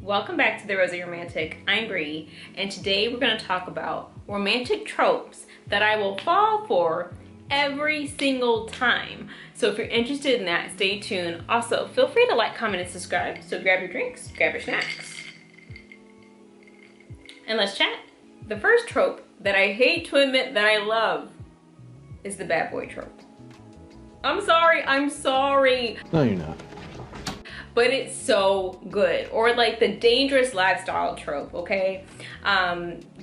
Welcome back to The Rosy Romantic. I'm Bree, and today we're going to talk about romantic tropes that I will fall for every single time. So if you're interested in that, stay tuned. Also, feel free to like, comment, and subscribe. So grab your drinks, grab your snacks, and let's chat. The first trope that I hate to admit that I love is the bad boy trope. I'm sorry. No, you're not. But it's so good. Or like the dangerous lifestyle trope, okay?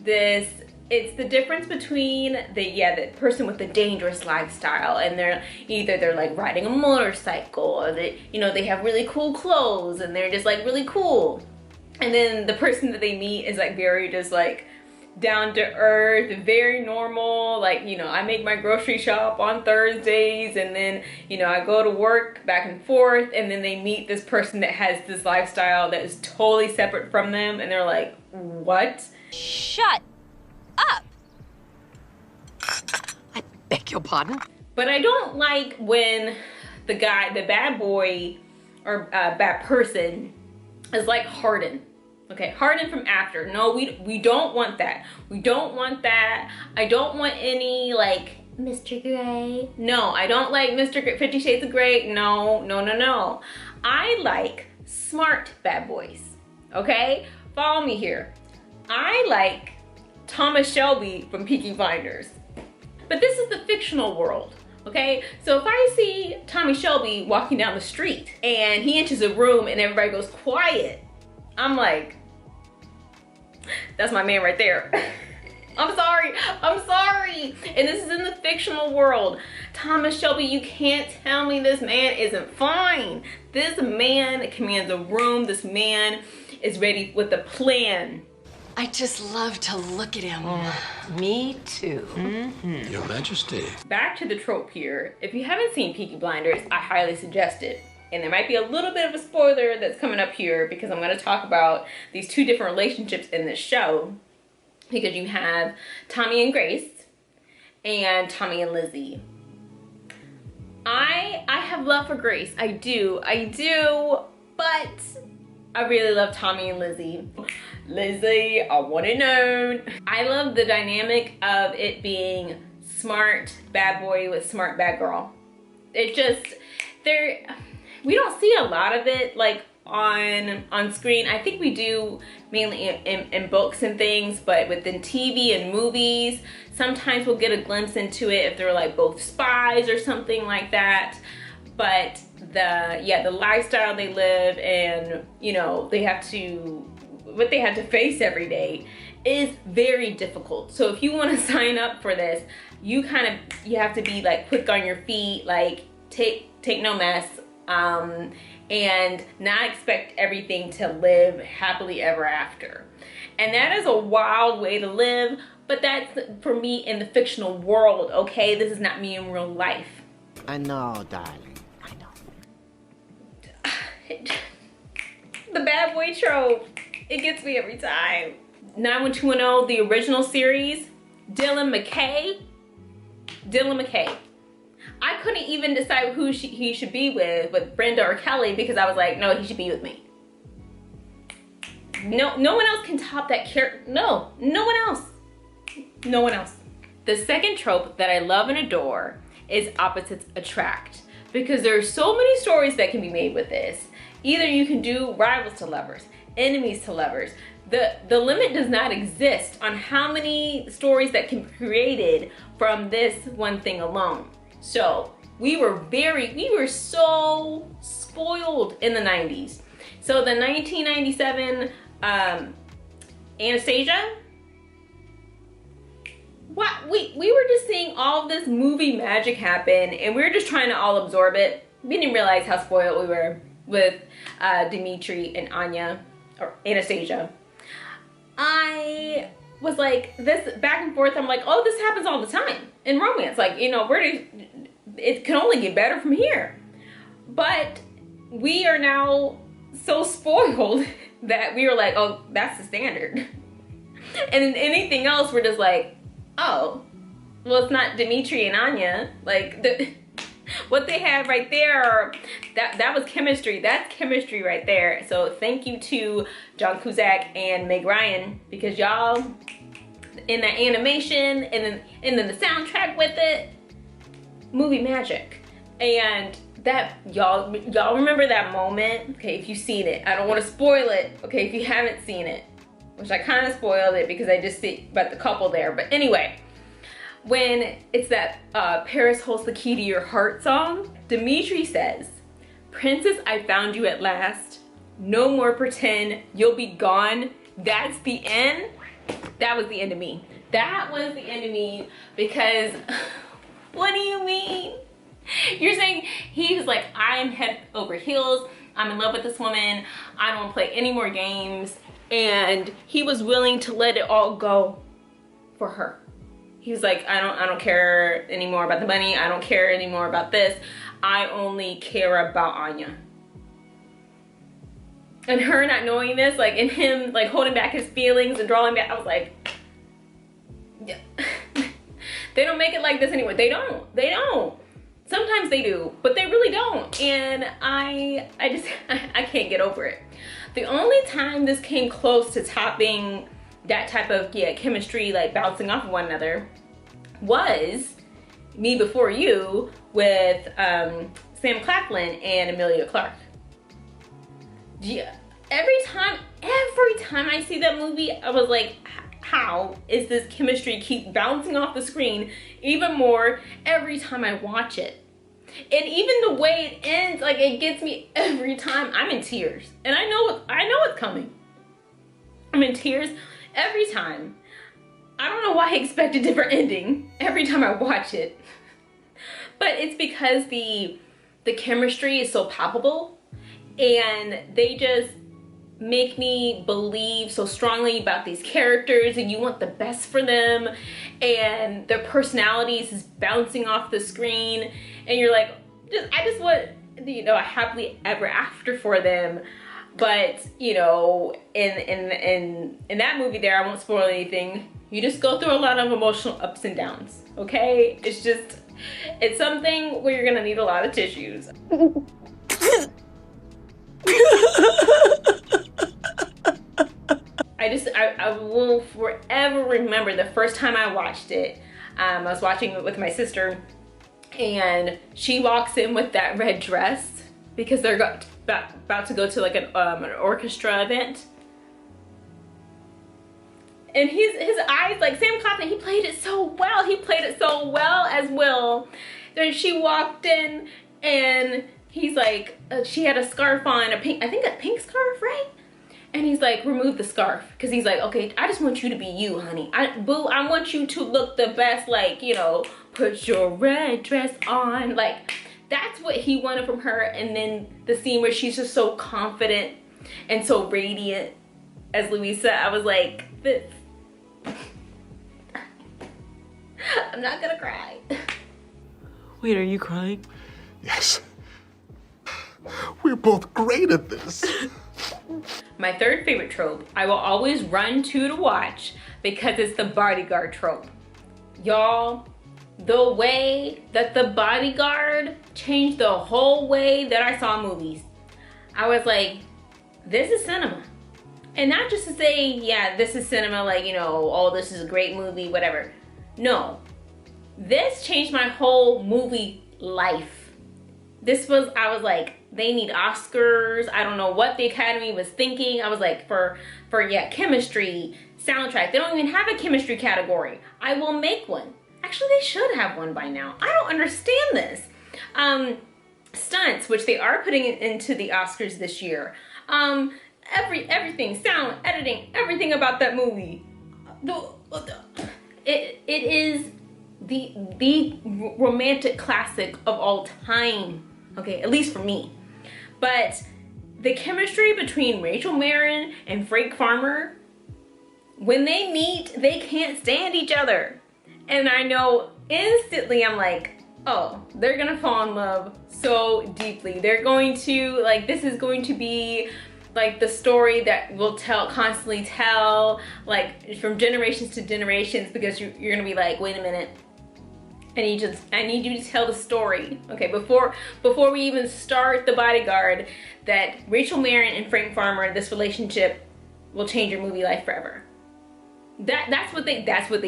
It's the difference between the person with the dangerous lifestyle, and they're like riding a motorcycle, or they have really cool clothes and they're just like really cool. And then the person that they meet is like very just like down to earth, very normal. Like, I make my grocery shop on Thursdays, and then, I go to work back and forth, and then they meet this person that has this lifestyle that is totally separate from them, and they're like, what? Shut up! I beg your pardon? But I don't like when the bad boy or bad person is like Harden. Okay, Harden from After. No, we don't want that. We don't want that. I don't want any like Mr. Grey. No, I don't like Mr. 50 Shades of Grey. No. I like smart bad boys. Okay, follow me here. I like Thomas Shelby from Peaky Blinders. But this is the fictional world. Okay, so if I see Tommy Shelby walking down the street and he enters a room and everybody goes quiet, I'm like, that's my man right there. I'm sorry. And this is in the fictional world. Thomas Shelby, you can't tell me this man isn't fine. This man commands a room. This man is ready with a plan. I just love to look at him. Me too. Mm-hmm. Your Majesty. Back to the trope here. If you haven't seen Peaky Blinders, I highly suggest it. And there might be a little bit of a spoiler that's coming up here because I'm going to talk about these two different relationships in this show. Because you have Tommy and Grace and Tommy and Lizzie. I have love for Grace. I do. But I really love Tommy and Lizzie. Lizzie, I want it known. I love the dynamic of it being smart bad boy with smart bad girl. We don't see a lot of it like on screen. I think we do mainly in books and things, but within TV and movies, sometimes we'll get a glimpse into it if they're like both spies or something like that. But the lifestyle they live and what they have to face every day is very difficult. So if you want to sign up for this, you have to be like quick on your feet, like take no mess. And not expect everything to live happily ever after. And that is a wild way to live, but that's for me in the fictional world, okay? This is not me in real life. I know, darling. I know. The bad boy trope, it gets me every time. 91210, the original series, Dylan McKay. I couldn't even decide who he should be with Brenda or Kelly, because I was like, no, he should be with me. No one else can top that character. No one else. The second trope that I love and adore is opposites attract, because there are so many stories that can be made with this. Either you can do rivals to lovers, enemies to lovers. The limit does not exist on how many stories that can be created from this one thing alone. So we were so spoiled in the 90s. So the 1997 Anastasia, we were just seeing all of this movie magic happen, and we were just trying to all absorb it. We didn't realize how spoiled we were with Dimitri and Anya, or Anastasia. I was like, this back and forth, I'm like, oh, this happens all the time in romance. Like, it can only get better from here. But we are now so spoiled that we were like, oh, that's the standard. And anything else, we're just like, oh, well, it's not Dimitri and Anya. Like, what they had right there, that was chemistry. That's chemistry right there. So thank you to John Cusack and Meg Ryan, because y'all, in that animation and then the soundtrack with it, movie magic. And that, y'all remember that moment? Okay, if you've seen it. I don't want to spoil it, okay, if you haven't seen it. Which I kind of spoiled it because I just see about the couple there. But anyway, when it's that Paris holds the key to your heart song, Dimitri says, "Princess, I found you at last. No more pretend, you'll be gone. That's the end." That was the end of me. That was the end of me, because what do you mean? You're saying he was like, I am head over heels. I'm in love with this woman. I don't want to play any more games. And he was willing to let it all go for her. He was like, I don't care anymore about the money. I don't care anymore about this. I only care about Anya. And her not knowing this, like, and him like holding back his feelings and drawing back, I was like, yeah. They don't make it like this anymore. They don't. Sometimes they do, but they really don't. And I can't get over it. The only time this came close to topping that type of chemistry, like bouncing off of one another, was Me Before You with Sam Claflin and Emilia Clarke. Yeah, every time I see that movie, I was like, how is this chemistry keep bouncing off the screen even more every time I watch it? And even the way it ends, like, it gets me every time. I'm in tears, and I know it's coming. I'm in tears every time. I don't know why I expect a different ending every time I watch it, but it's because the chemistry is so palpable, and they just make me believe so strongly about these characters, and you want the best for them, and their personalities is bouncing off the screen, and you're like, I just want, you know, a happily ever after for them. But, you know, in that movie there, I won't spoil anything, you just go through a lot of emotional ups and downs, okay? It's something where you're gonna need a lot of tissues. I will forever remember the first time I watched it. I was watching it with my sister, and she walks in with that red dress because they're about to go to like an orchestra event. And his eyes, like Sam Claflin, he played it so well. He played it so well as Will. Then she walked in, and he's like, she had a scarf on, I think a pink scarf, right? And he's like, remove the scarf. Because he's like, okay, I just want you to be you, honey. Boo, I want you to look the best, like, you know, put your red dress on. Like, that's what he wanted from her. And then the scene where she's just so confident and so radiant as Louisa, I was like, this. I'm not gonna cry. Wait, are you crying? Yes. We're both great at this. My third favorite trope, I will always run to watch, because it's the Bodyguard trope. Y'all, the way that the Bodyguard changed the whole way that I saw movies. I was like, this is cinema. And not just to say, yeah, this is cinema, like, you know, oh, this is a great movie, whatever. No, this changed my whole movie life. I was like, they need Oscars. I don't know what the Academy was thinking. I was like, for chemistry, soundtrack. They don't even have a chemistry category. I will make one. Actually, they should have one by now. I don't understand this. Stunts, which they are putting into the Oscars this year. Everything, sound, editing, everything about that movie. It is the romantic classic of all time. Okay, at least for me. But the chemistry between Rachel Marin and Frank Farmer, when they meet, they can't stand each other. And I know instantly, I'm like, oh, they're gonna fall in love so deeply. They're going to, like, this is going to be like the story that we'll constantly tell, like, from generations to generations, because you're gonna be like, wait a minute, I need you to tell the story, okay, before we even start The Bodyguard, that Rachel Marin and Frank Farmer, this relationship will change your movie life forever. That's what they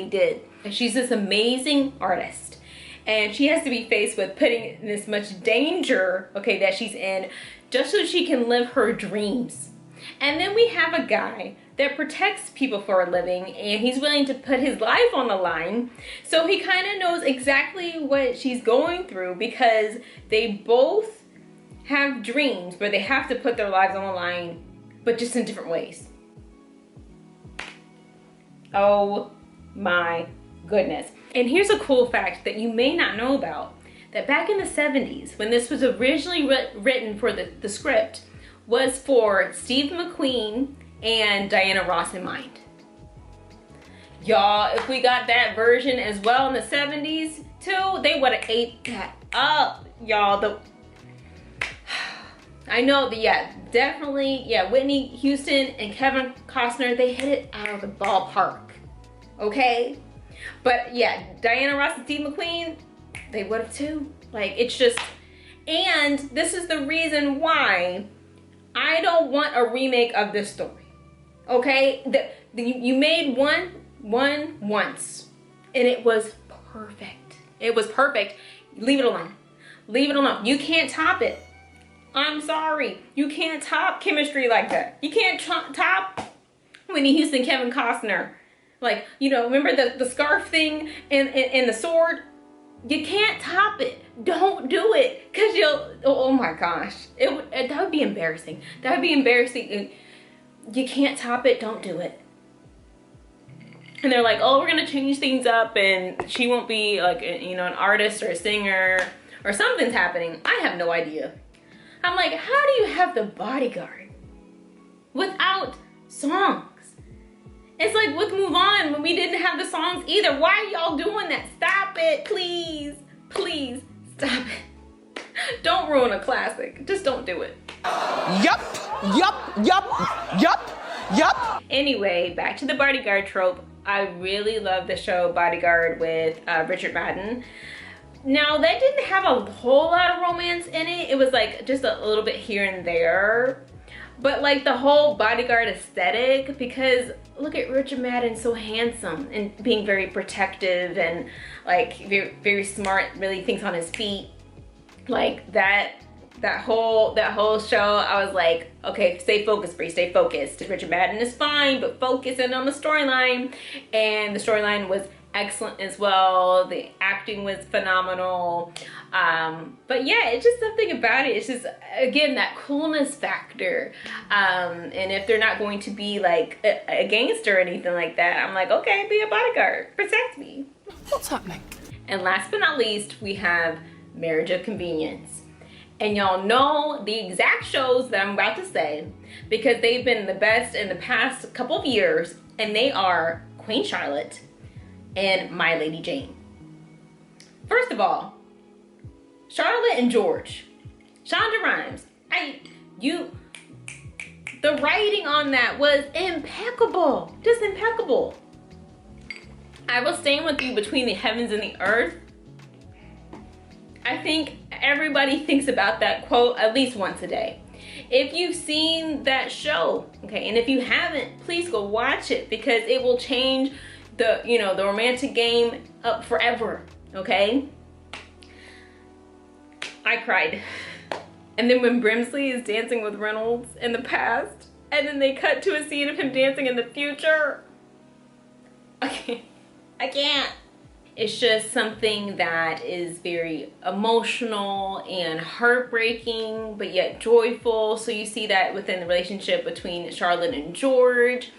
did. And she's this amazing artist, and she has to be faced with putting in this much danger, okay, that she's in, just so she can live her dreams. And then we have a guy that protects people for a living, and he's willing to put his life on the line. So he kind of knows exactly what she's going through, because they both have dreams where they have to put their lives on the line, but just in different ways. Oh my goodness. And here's a cool fact that you may not know about, that back in the 70s, when this was originally written for the script, was for Steve McQueen and Diana Ross in mind. Y'all, if we got that version as well in the 70s too, they would have ate that up, y'all. I know that, yeah, definitely, yeah, Whitney Houston and Kevin Costner, they hit it out of the ballpark, okay? But yeah, Diana Ross and Steve McQueen, they would have too. Like, it's just, and this is the reason why I don't want a remake of this story. Okay, you made one once, and it was perfect. It was perfect. Leave it alone. Leave it alone. You can't top it. I'm sorry. You can't top chemistry like that. You can't top Whitney Houston, Kevin Costner. Like, you know, remember the scarf thing and the sword? You can't top it. Don't do it, because you'll, oh my gosh. That would be embarrassing. That would be embarrassing. You can't top it, don't do it. And they're like, oh, we're gonna change things up and she won't be like, you know, an artist or a singer, or something's happening. I have no idea. I'm like, how do you have The Bodyguard without songs? It's like with Move On, when we didn't have the songs either. Why are y'all doing that? Stop it, please. Please, stop it. Don't ruin a classic. Just don't do it. Yup. Anyway, back to the Bodyguard trope. I really love the show Bodyguard with Richard Madden. Now, that didn't have a whole lot of romance in it. It was like just a little bit here and there. But like the whole Bodyguard aesthetic, because look at Richard Madden, so handsome and being very protective and like very, very smart, really thinks on his feet. Like that whole show, I was like, okay, stay focused, Bree, stay focused. Richard Madden is fine, but focus in on the storyline. And the storyline was excellent as well. The acting was phenomenal. But yeah, it's just something about it. It's just, again, that coolness factor. And if they're not going to be like a gangster or anything like that, I'm like, okay, be a bodyguard, protect me. What's happening? And last but not least, we have Marriage of Convenience. And y'all know the exact shows that I'm about to say, because they've been the best in the past couple of years, and they are Queen Charlotte and My Lady Jane. First of all, Charlotte and George, Shonda Rhimes, the writing on that was impeccable, just impeccable. I will stand with you between the heavens and the earth. I think everybody thinks about that quote at least once a day. If you've seen that show, okay, and if you haven't, please go watch it, because it will change the romantic game up forever, okay? I cried. And then when Brimsley is dancing with Reynolds in the past, and then they cut to a scene of him dancing in the future, I can't. It's just something that is very emotional and heartbreaking, but yet joyful. So you see that within the relationship between Charlotte and George,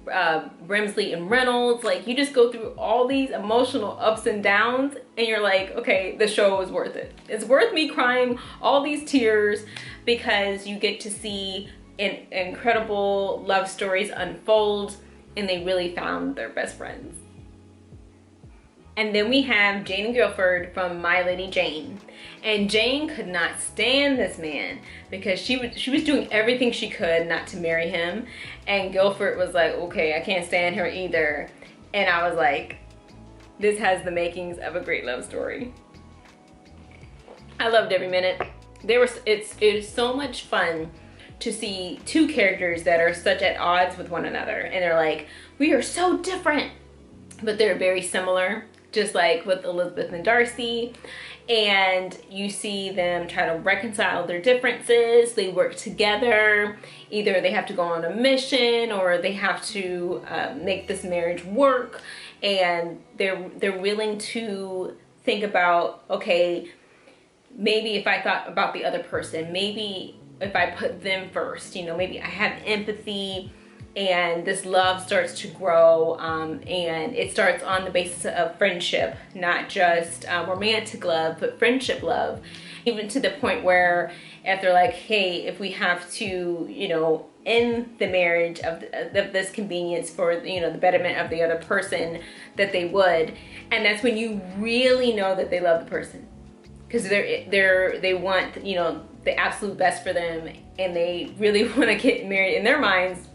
Brimsley and Reynolds. Like, you just go through all these emotional ups and downs, and you're like, okay, the show is worth it. It's worth me crying all these tears, because you get to see incredible love stories unfold, and they really found their best friends. And then we have Jane and Guilford from My Lady Jane. And Jane could not stand this man, because she was doing everything she could not to marry him. And Guilford was like, okay, I can't stand her either. And I was like, this has the makings of a great love story. I loved every minute. It is so much fun to see two characters that are such at odds with one another, and they're like, we are so different, but they're very similar, just like with Elizabeth and Darcy. And you see them try to reconcile their differences. They work together. Either they have to go on a mission, or they have to make this marriage work, and they're willing to think about, okay, maybe if I thought about the other person, maybe if I put them first, you know, maybe I have empathy, and this love starts to grow, and it starts on the basis of friendship, not just romantic love, but friendship love. Even to the point where if they're like, hey, if we have to, you know, end the marriage of this convenience for, you know, the betterment of the other person, that they would. And that's when you really know that they love the person, because they want, you know, the absolute best for them, and they really want to get married in their minds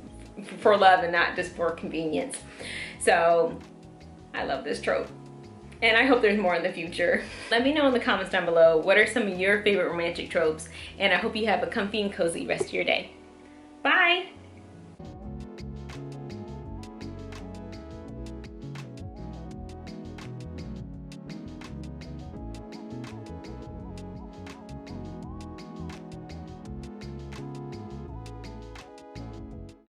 for love and not just for convenience. So I love this trope, and I hope there's more in the future. Let me know in the comments down below, what are some of your favorite romantic tropes, and I hope you have a comfy and cozy rest of your day. Bye.